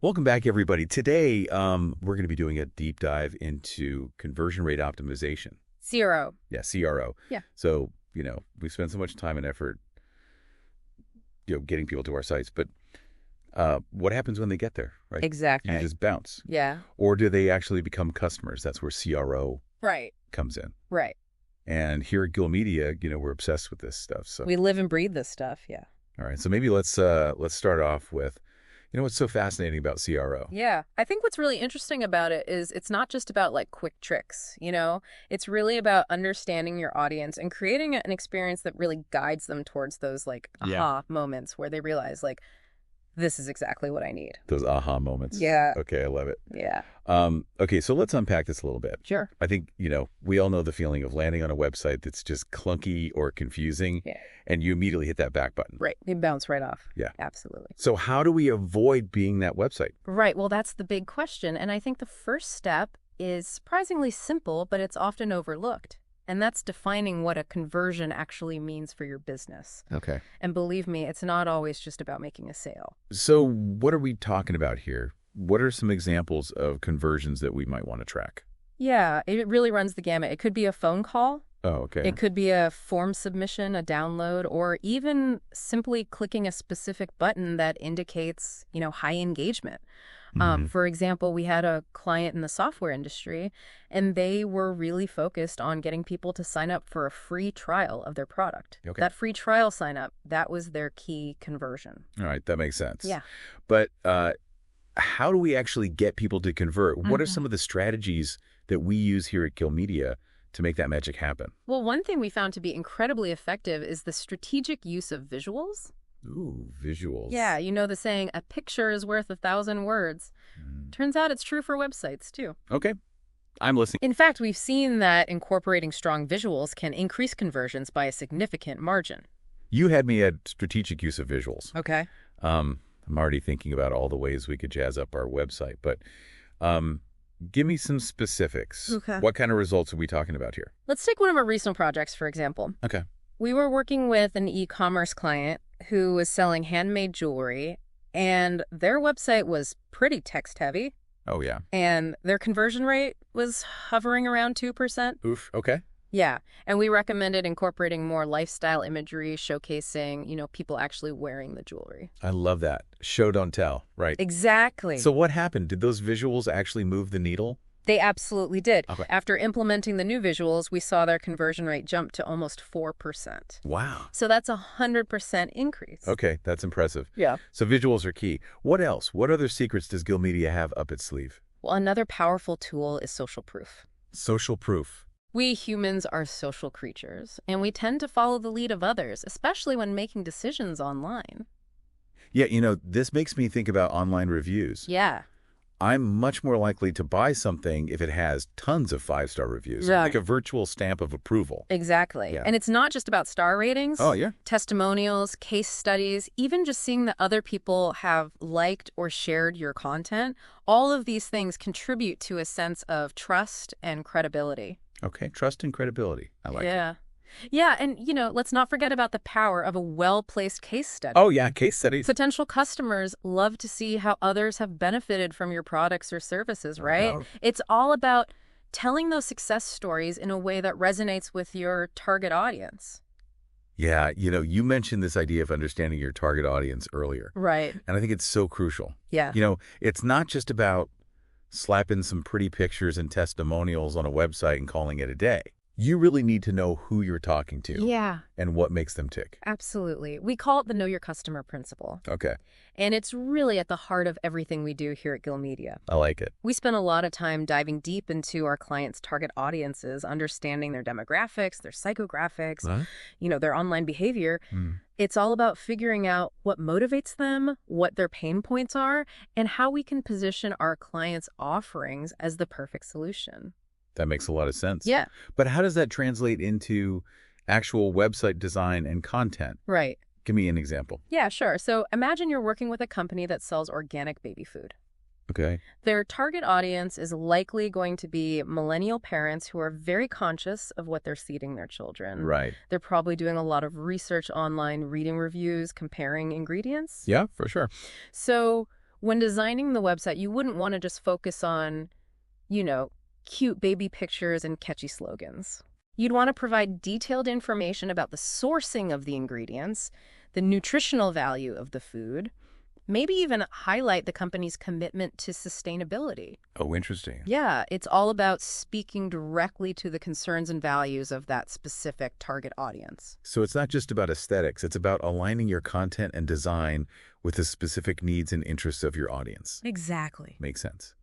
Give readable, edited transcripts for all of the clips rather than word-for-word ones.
Welcome back, everybody. Today, we're going to be doing a deep dive into conversion rate optimization. CRO. Yeah, CRO. Yeah. So, we spend so much time and effort, getting people to our sites, but what happens when they get there, right? Exactly. You just bounce. Yeah. Or do they actually become customers? That's where CRO Right. comes in. Right. And here at Gilmedia, we're obsessed with this stuff. So, We live and breathe this stuff. Yeah. all right. So maybe let's start off with, what's so fascinating about CRO? Yeah. I think what's really interesting about it is it's not just about like quick tricks, It's really about understanding your audience and creating an experience that really guides them towards those like aha moments where they realize like, this is exactly what I need. Those aha moments. Yeah. Okay, I love it. Yeah. Okay, so let's unpack this a little bit. Sure. I think, we all know the feeling of landing on a website that's just clunky or confusing, and you immediately hit that back button. Right. They bounce right off. Yeah. Absolutely. So how do we avoid being that website? Right. Well, that's the big question. And I think the first step is surprisingly simple, but it's often overlooked. And that's defining what a conversion actually means for your business. Okay. And believe me, it's not always just about making a sale. So what are we talking about here? What are some examples of conversions that we might want to track? Yeah, it really runs the gamut. It could be a phone call. Oh, okay. It could be a form submission, a download, or even simply clicking a specific button that indicates, high engagement. For example, we had a client in the software industry, and they were really focused on getting people to sign up for a free trial of their product. Okay. That free trial sign up, that was their key conversion. All right, that makes sense. Yeah. But how do we actually get people to convert? What are some of the strategies that we use here at Gilmedia to make that magic happen? Well, one thing we found to be incredibly effective is the strategic use of visuals. Ooh, visuals. Yeah, you know the saying, a picture is worth 1,000 words. Turns out it's true for websites, too. Okay, I'm listening. In fact, we've seen that incorporating strong visuals can increase conversions by a significant margin. You had me at strategic use of visuals. Okay. I'm already thinking about all the ways we could jazz up our website, but give me some specifics. Okay. What kind of results are we talking about here? Let's take one of our recent projects, for example. Okay. We were working with an e-commerce client who was selling handmade jewelry, and their website was pretty text-heavy, Oh, yeah. and their conversion rate was hovering around 2%. Oof. Okay. Yeah, and we recommended incorporating more lifestyle imagery, showcasing, people actually wearing the jewelry. I love that. Show, don't tell, right? Exactly. So what happened? Did those visuals actually move the needle? They absolutely did. Okay. After implementing the new visuals, we saw their conversion rate jump to almost 4%. Wow. So that's a 100% increase. Okay, that's impressive. Yeah. So visuals are key. What else? What other secrets does Gilmedia have up its sleeve? Well, another powerful tool is social proof. Social proof. We humans are social creatures, and we tend to follow the lead of others, especially when making decisions online. Yeah, this makes me think about online reviews. Yeah. I'm much more likely to buy something if it has tons of 5-star reviews, Yeah. like a virtual stamp of approval. Exactly. Yeah. And it's not just about star ratings. Oh, yeah. Testimonials, case studies, even just seeing that other people have liked or shared your content. All of these things contribute to a sense of trust and credibility. Okay, trust and credibility. I like it. Yeah. Yeah, and, let's not forget about the power of a well-placed case study. Oh, yeah, case studies. Potential customers love to see how others have benefited from your products or services, right? Wow. It's all about telling those success stories in a way that resonates with your target audience. Yeah, you mentioned this idea of understanding your target audience earlier. Right. And I think it's so crucial. Yeah. It's not just about slapping some pretty pictures and testimonials on a website and calling it a day. You really need to know who you're talking to. Yeah. And what makes them tick. Absolutely. We call it the Know Your Customer principle. Okay, And it's really at the heart of everything we do here at Gilmedia. I like it. We spend a lot of time diving deep into our clients' target audiences, understanding their demographics, their psychographics, their online behavior. It's all about figuring out what motivates them, what their pain points are, and how we can position our clients' offerings as the perfect solution. That makes a lot of sense. Yeah. But how does that translate into actual website design and content? Right. Give me an example. Yeah, sure. So imagine you're working with a company that sells organic baby food. Okay. Their target audience is likely going to be millennial parents who are very conscious of what they're feeding their children. Right. They're probably doing a lot of research online, reading reviews, comparing ingredients. Yeah, for sure. So When designing the website, you wouldn't want to just focus on, you know, cute baby pictures and catchy slogans. You'd want to provide detailed information about the sourcing of the ingredients, the nutritional value of the food, maybe even highlight the company's commitment to sustainability. Oh, interesting. Yeah, it's all about speaking directly to the concerns and values of that specific target audience. So it's not just about aesthetics, it's about aligning your content and design with the specific needs and interests of your audience. Exactly. Makes sense.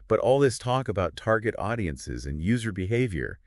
But all this talk about target audiences and user behavior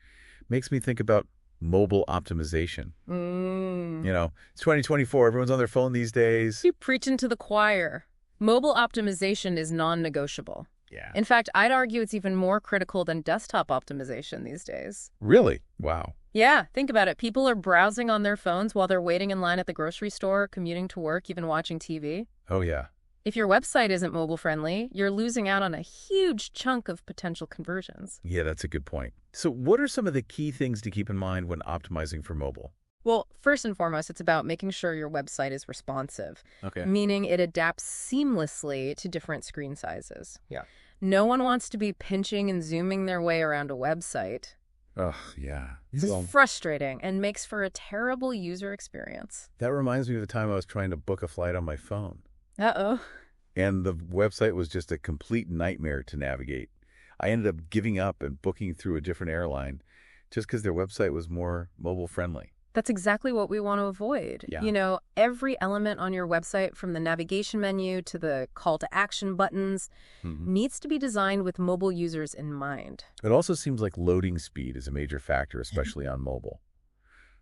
makes me think about mobile optimization. You know, it's 2024. Everyone's on their phone these days. You're preaching to the choir. Mobile optimization is non-negotiable. Yeah. In fact, I'd argue it's even more critical than desktop optimization these days. Really? Wow. Yeah, think about it. People are browsing on their phones while they're waiting in line at the grocery store, commuting to work, even watching TV. Oh, yeah. If your website isn't mobile-friendly, you're losing out on a huge chunk of potential conversions. Yeah, that's a good point. So what are some of the key things to keep in mind when optimizing for mobile? Well, first and foremost, it's about making sure your website is responsive, Okay. meaning it adapts seamlessly to different screen sizes. Yeah. No one wants to be pinching and zooming their way around a website. Oh, yeah. It's frustrating and makes for a terrible user experience. That reminds me of the time I was trying to book a flight on my phone. Uh-oh. And the website was just a complete nightmare to navigate. I ended up giving up and booking through a different airline just because their website was more mobile-friendly. That's exactly what we want to avoid. Yeah. You know, every element on your website, from the navigation menu to the call to action buttons, needs to be designed with mobile users in mind. It also seems like loading speed is a major factor, especially on mobile.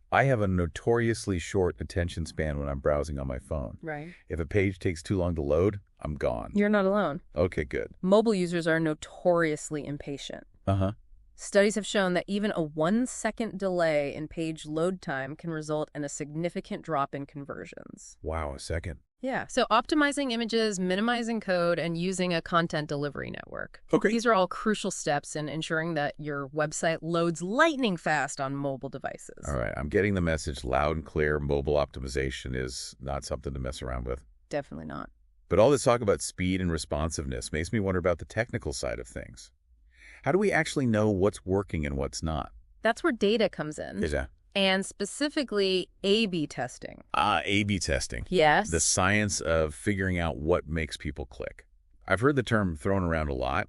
I have a notoriously short attention span when I'm browsing on my phone. Right. If a page takes too long to load, I'm gone. You're not alone. Okay, good. Mobile users are notoriously impatient. Uh-huh. Studies have shown that even a 1-second delay in page load time can result in a significant drop in conversions. Wow, a second. Yeah, so optimizing images, minimizing code, and using a content delivery network. Okay. These are all crucial steps in ensuring that your website loads lightning fast on mobile devices. All right, I'm getting the message loud and clear. Mobile optimization is not something to mess around with. Definitely not. But all this talk about speed and responsiveness makes me wonder about the technical side of things. How do we actually know what's working and what's not? That's where data comes in. Yeah. And specifically A/B testing. A/B testing. Yes. The science of figuring out what makes people click. I've heard the term thrown around a lot,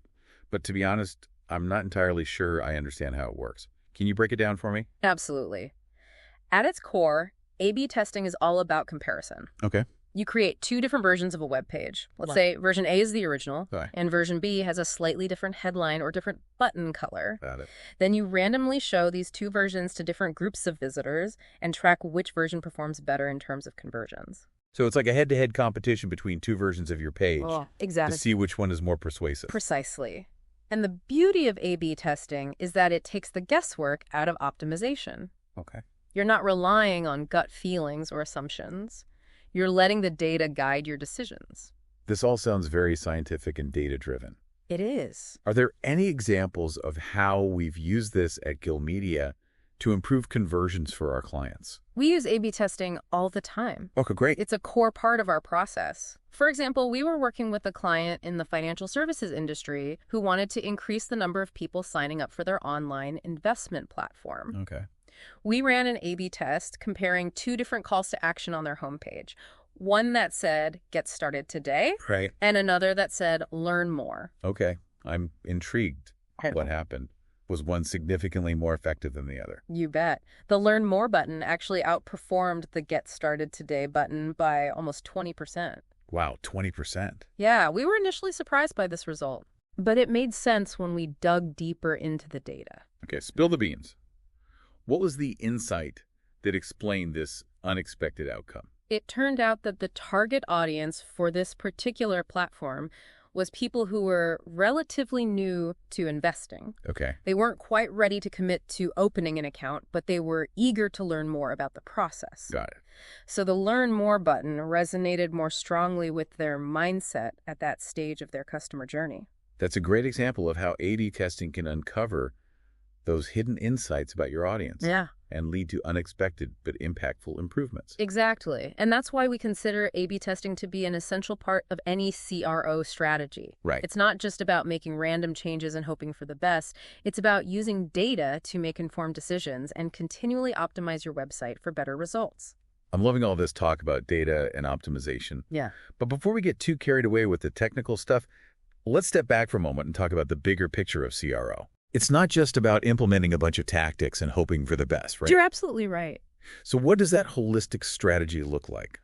but to be honest, I'm not entirely sure I understand how it works. Can you break it down for me? Absolutely. At its core, A/B testing is all about comparison. Okay. You create two different versions of a web page. Let's say version A is the original, Okay. and version B has a slightly different headline or different button color. Got it. Then you randomly show these two versions to different groups of visitors and track which version performs better in terms of conversions. So it's like a head-to-head competition between two versions of your page to Exactly. see which one is more persuasive. Precisely. And the beauty of A/B testing is that it takes the guesswork out of optimization. Okay. You're not relying on gut feelings or assumptions. You're letting the data guide your decisions. This all sounds very scientific and data-driven. It is. Are there any examples of how we've used this at Gilmedia to improve conversions for our clients? We use A/B testing all the time. Okay, great. It's a core part of our process. For example, we were working with a client in the financial services industry who wanted to increase the number of people signing up for their online investment platform. Okay. We ran an A/B test comparing two different calls to action on their homepage. One that said, get started today, Right. and another that said, learn more. Okay. I'm intrigued. What happened? Was one significantly more effective than the other? You bet. The learn more button actually outperformed the get started today button by almost 20%. Wow, 20%. Yeah, we were initially surprised by this result, but it made sense when we dug deeper into the data. Okay, spill the beans. What was the insight that explained this unexpected outcome? It turned out that the target audience for this particular platform was people who were relatively new to investing. Okay. They weren't quite ready to commit to opening an account, but they were eager to learn more about the process. Got it. So the learn more button resonated more strongly with their mindset at that stage of their customer journey. That's a great example of how A/B testing can uncover those hidden insights about your audience. Yeah. And lead to unexpected but impactful improvements. Exactly. And that's why we consider A/B testing to be an essential part of any CRO strategy. Right. It's not just about making random changes and hoping for the best. It's about using data to make informed decisions and continually optimize your website for better results. I'm loving all this talk about data and optimization. Yeah. But before we get too carried away with the technical stuff, let's step back for a moment and talk about the bigger picture of CRO. It's not just about implementing a bunch of tactics and hoping for the best, right? You're absolutely right. So what does that holistic strategy look like?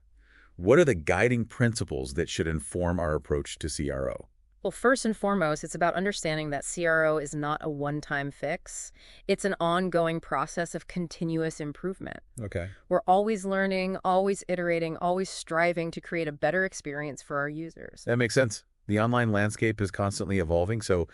What are the guiding principles that should inform our approach to CRO? Well, first and foremost, it's about understanding that CRO is not a one-time fix. It's an ongoing process of continuous improvement. Okay. We're always learning, always iterating, always striving to create a better experience for our users. That makes sense. The online landscape is constantly evolving, so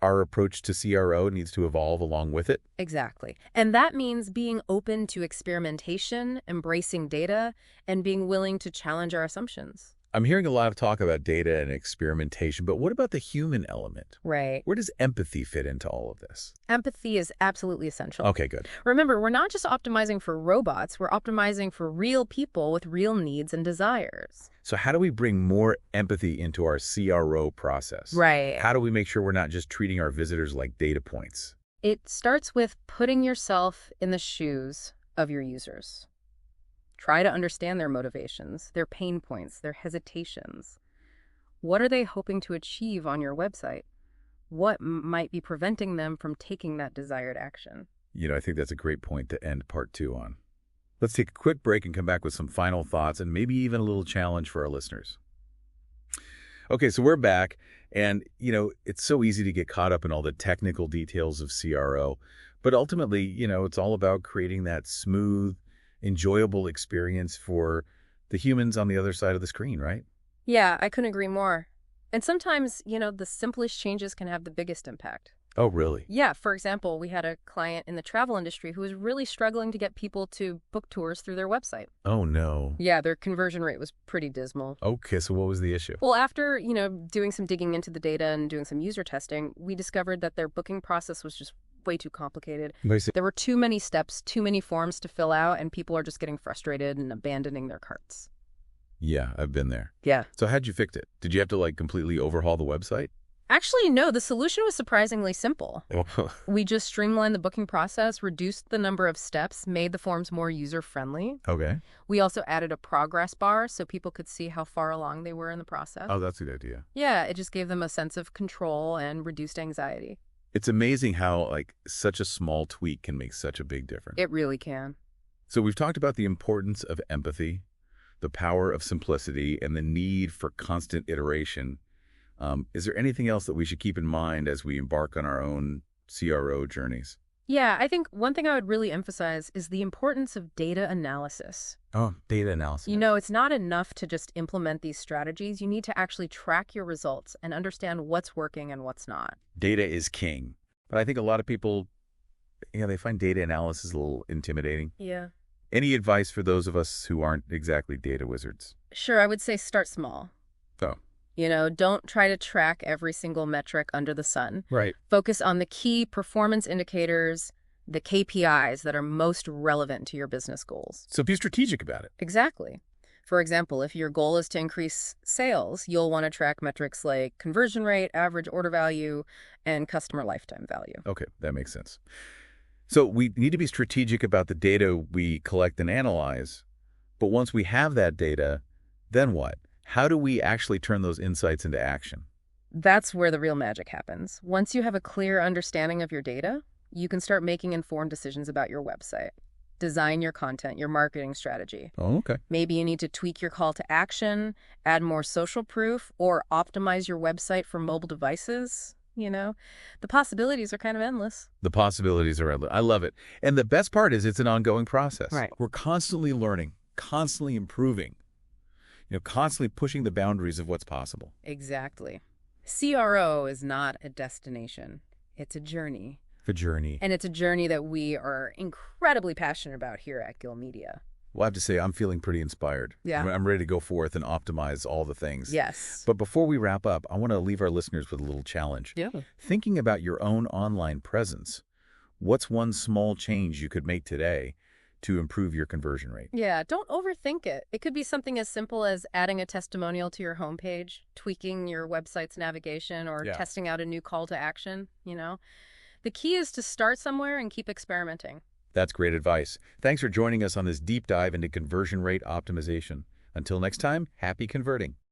our approach to CRO needs to evolve along with it. Exactly. And that means being open to experimentation, embracing data, and being willing to challenge our assumptions. I'm hearing a lot of talk about data and experimentation, but what about the human element? Right. Where does empathy fit into all of this? Empathy is absolutely essential. Okay, good. Remember, we're not just optimizing for robots, we're optimizing for real people with real needs and desires. So how do we bring more empathy into our CRO process? Right. How do we make sure we're not just treating our visitors like data points? It starts with putting yourself in the shoes of your users. Try to understand their motivations, their pain points, their hesitations. What are they hoping to achieve on your website? What might be preventing them from taking that desired action? I think that's a great point to end part 2 on. Let's take a quick break and come back with some final thoughts and maybe even a little challenge for our listeners. Okay, so we're back, and, it's so easy to get caught up in all the technical details of CRO, but ultimately, it's all about creating that smooth, enjoyable experience for the humans on the other side of the screen, right? Yeah, I couldn't agree more. And sometimes, the simplest changes can have the biggest impact. Oh, really? Yeah, for example, we had a client in the travel industry who was really struggling to get people to book tours through their website. Oh, no. Yeah, their conversion rate was pretty dismal. Okay, so what was the issue? Well, after, doing some digging into the data and doing some user testing, we discovered that their booking process was just way too complicated. There were too many steps, too many forms to fill out, and people are just getting frustrated and abandoning their carts. Yeah, I've been there. Yeah. So how'd you fix it? Did you have to, completely overhaul the website? Actually, no, the solution was surprisingly simple. We just streamlined the booking process, reduced the number of steps, made the forms more user-friendly. Okay. We also added a progress bar so people could see how far along they were in the process. Oh, that's a good idea. Yeah, it just gave them a sense of control and reduced anxiety. It's amazing how, such a small tweak can make such a big difference. It really can. So we've talked about the importance of empathy, the power of simplicity, and the need for constant iteration. Is there anything else that we should keep in mind as we embark on our own CRO journeys? Yeah, I think one thing I would really emphasize is the importance of data analysis. Oh, data analysis. It's not enough to just implement these strategies. You need to actually track your results and understand what's working and what's not. Data is king. But I think a lot of people, they find data analysis a little intimidating. Yeah. Any advice for those of us who aren't exactly data wizards? Sure, I would say start small. Oh. Don't try to track every single metric under the sun. Right. Focus on the key performance indicators, the KPIs that are most relevant to your business goals. So be strategic about it. Exactly. For example, if your goal is to increase sales, you'll want to track metrics like conversion rate, average order value, and customer lifetime value. Okay, that makes sense. So we need to be strategic about the data we collect and analyze. But once we have that data, then what? How do we actually turn those insights into action? That's where the real magic happens. Once you have a clear understanding of your data, you can start making informed decisions about your website. Design your content, your marketing strategy. Oh, okay. Maybe you need to tweak your call to action, add more social proof, or optimize your website for mobile devices. The possibilities are kind of endless. The possibilities are endless. I love it. And the best part is it's an ongoing process. Right. We're constantly learning, constantly improving, constantly pushing the boundaries of what's possible. Exactly. CRO is not a destination. It's a journey. A journey. And it's a journey that we are incredibly passionate about here at Gilmedia. Well, I have to say, I'm feeling pretty inspired. Yeah. I'm ready to go forth and optimize all the things. Yes. But before we wrap up, I want to leave our listeners with a little challenge. Yeah. Thinking about your own online presence, What's one small change you could make today to improve your conversion rate? Yeah, don't overthink it. It could be something as simple as adding a testimonial to your homepage, tweaking your website's navigation, or Yeah. testing out a new call to action. The key is to start somewhere and keep experimenting. That's great advice. Thanks for joining us on this deep dive into conversion rate optimization. Until next time, happy converting.